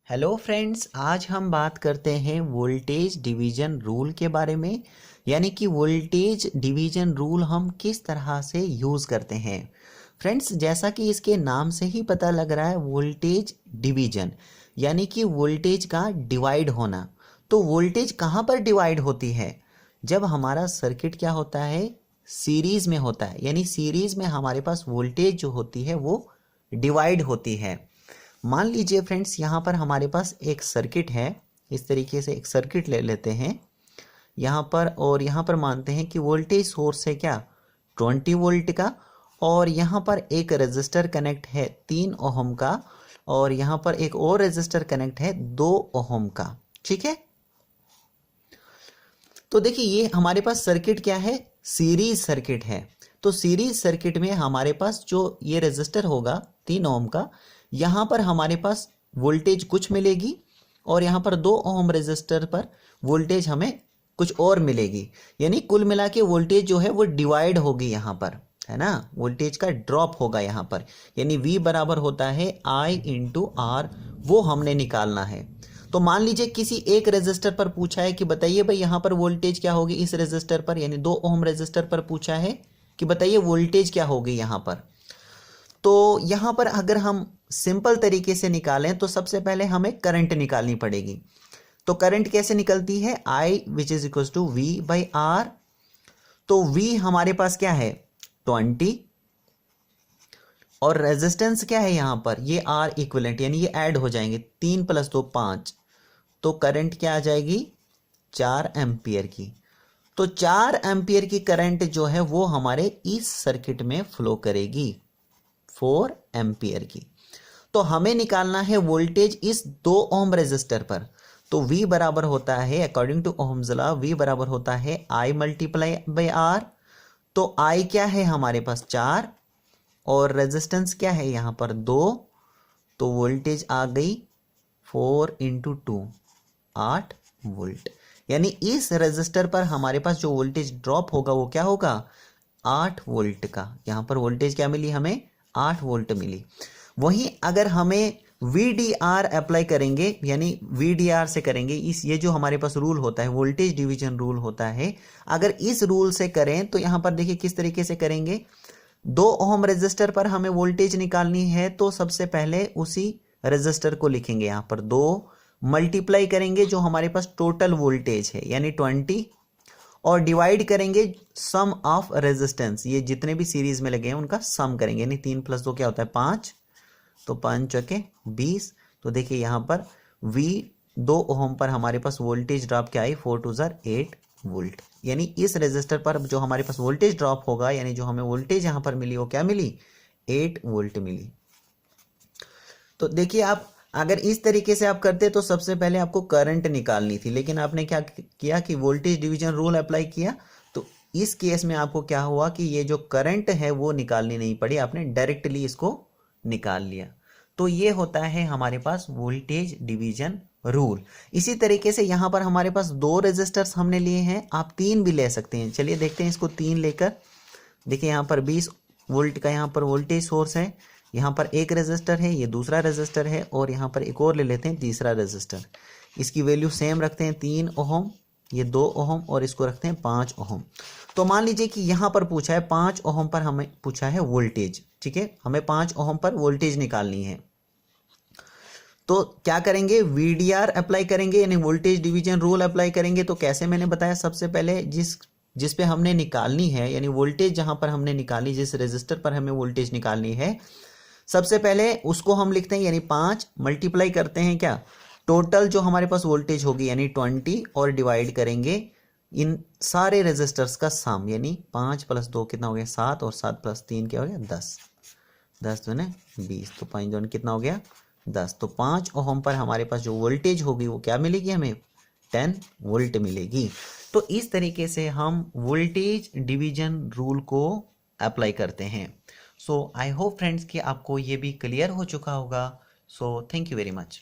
Hello friends, आज हम बात करते हैं वोल्टेज डिवीजन रूल के बारे में। यानी कि वोल्टेज डिवीजन रूल हम किस तरह से यूज़ करते हैं। फ्रेंड्स, जैसा कि इसके नाम से ही पता लग रहा है, वोल्टेज डिवीजन यानी कि वोल्टेज का डिवाइड होना। तो वोल्टेज कहाँ पर डिवाइड होती है? जब हमारा सर्किट क्या होता है, सीरीज़ में होता है। यानी सीरीज़ में हमारे पास वोल्टेज जो होती है वो डिवाइड होती है। मान लीजिए फ्रेंड्स, यहाँ पर हमारे पास एक सर्किट है। इस तरीके से एक सर्किट ले लेते हैं यहाँ पर, और यहाँ पर मानते हैं कि वोल्टेज सोर्स है क्या, 20 वोल्ट का। और यहाँ पर एक रेजिस्टर कनेक्ट है 3 ओहम का, और यहाँ पर एक और रेजिस्टर कनेक्ट है 2 ओहम का। ठीक है, तो देखिए ये हमारे पास सर्किट क्या है, सीरीज सर्किट है। तो सीरीज सर्किट में हमारे पास जो ये रेजिस्टर होगा 3 ओम का, यहाँ पर हमारे पास वोल्टेज कुछ मिलेगी, और यहाँ पर 2 ओम रेजिस्टर पर वोल्टेज हमें कुछ और मिलेगी। यानी कुल मिला के वोल्टेज जो है वो डिवाइड होगी यहाँ पर, है ना। वोल्टेज का ड्रॉप होगा यहाँ पर, यानी V बराबर होता है I इंटू R, वो हमने निकालना है। तो मान लीजिए किसी एक रेजिस्टर पर पूछा है कि बताइए भाई यहाँ पर वोल्टेज क्या होगी। इस रेजिस्टर पर यानी 2 ओम रेजिस्टर पर पूछा है कि बताइए वोल्टेज क्या होगी यहाँ पर। तो यहाँ पर अगर हम सिंपल तरीके से निकालें तो सबसे पहले हमें करंट निकालनी पड़ेगी। तो करंट कैसे निकलती है, I which is equal to V by R। तो V हमारे पास क्या है 20, और रेजिस्टेंस क्या है यहाँ पर, ये R इक्विवेलेंट, यानी ये ऐड हो जाएंगे, 3 + 2 5। तो करंट क्या आ जाएगी 4 एम्पियर की। तो 4 एम्पियर की करंट जो है वो हमारे इस सर्किट में फ्लो करेगी 4 एम्पियर की। तो हमें निकालना है वोल्टेज इस 2 ओम रेजिस्टर पर। तो V बराबर होता है, according to Ohm's law, V बराबर होता है I मल्टीप्लाई बाई R। तो I क्या है हमारे पास 4, और रेजिस्टेंस क्या है यहाँ पर 2। तो वोल्टेज आ गई 4 इंटू 2, 8 वोल्ट। यानी इस रेजिस्टर पर हमारे पास जो वोल्टेज ड्रॉप होगा वो क्या होगा 8 वोल्ट का। यहाँ पर वोल्टेज क्या मिली हमें 8 वोल्ट मिली। वहीं अगर हमें VDR अप्लाई करेंगे, यानी VDR से करेंगे, इस ये जो हमारे पास रूल होता है वोल्टेज डिवीजन रूल होता है, अगर इस रूल से करें तो यहाँ पर देखिए किस तरीके से करेंगे। 2 ओम रेजिस्टर पर हमें वोल्टेज निकालनी है, तो सबसे पहले उसी रेजिस्टर को लिखेंगे यहाँ पर 2 मल्टीप्लाई करेंगे जो हमारे पास टोटल वोल्टेज है यानी 20, और डिवाइड करेंगे सम ऑफ रेजिस्टेंस, ये जितने भी सीरीज में लगे हैं उनका सम करेंगे, यानी 3 + 2 क्या होता है 5। तो 5 चौके 20। तो देखिए यहाँ पर V 2 ओम पर हमारे पास वोल्टेज ड्रॉप क्या आई 4 2 8 वोल्ट। यानी इस रेजिस्टर पर जो हमारे पास वोल्टेज ड्रॉप होगा, यानी जो हमें वोल्टेज यहाँ पर मिली वो क्या मिली 8 वोल्ट मिली। तो देखिए आप अगर इस तरीके से आप करते तो सबसे पहले आपको करंट निकालनी थी, लेकिन आपने क्या किया कि वोल्टेज डिवीजन रूल अप्लाई किया। तो इस केस में आपको क्या हुआ कि ये जो करंट है वो निकालनी नहीं पड़ी, आपने डायरेक्टली इसको निकाल लिया। तो ये होता है हमारे पास वोल्टेज डिवीजन रूल। इसी तरीके से यहाँ पर हमारे पास 2 रेजिस्टर्स हमने लिए हैं, आप 3 भी ले सकते हैं। चलिए देखते हैं इसको 3 लेकर। देखिए यहाँ पर 20 वोल्ट का यहाँ पर वोल्टेज सोर्स है, यहाँ पर एक रेजिस्टर है, ये दूसरा रेजिस्टर है, और यहाँ पर एक और ले लेते हैं तीसरा रेजिस्टर। इसकी वैल्यू सेम रखते हैं 3 ओहम, ये 2 ओहम, और इसको रखते हैं 5 ओहम। तो मान लीजिए कि यहाँ पर पूछा है 5 ओहम पर हमें पूछा है वोल्टेज। ठीक है, हमें 5 ओहम पर वोल्टेज निकालनी है। तो क्या करेंगे VDR अप्लाई करेंगे, यानी वोल्टेज डिवीजन रूल अप्लाई करेंगे। तो कैसे मैंने बताया, सबसे पहले जिस पे हमने निकालनी है, यानी वोल्टेज जहां पर हमने निकाली, जिस रेजिस्टर पर हमें वोल्टेज निकालनी है, सबसे पहले उसको हम लिखते हैं, यानी 5 मल्टीप्लाई करते हैं क्या टोटल जो हमारे पास वोल्टेज होगी यानी 20, और डिवाइड करेंगे इन सारे रेजिस्टर्स का सम, यानी 5 + 2 कितना हो गया 7, और 7 + 3 क्या हो गया 10, 10 दूने 20, तो 5 दूने कितना हो गया 10। तो 5 ओहम पर हमारे पास जो वोल्टेज होगी वो क्या मिलेगी हमें 10 वोल्ट मिलेगी। तो इस तरीके से हम वोल्टेज डिवीजन रूल को अप्लाई करते हैं। सो आई होप फ्रेंड्स कि आपको ये भी क्लियर हो चुका होगा। So thank you very much.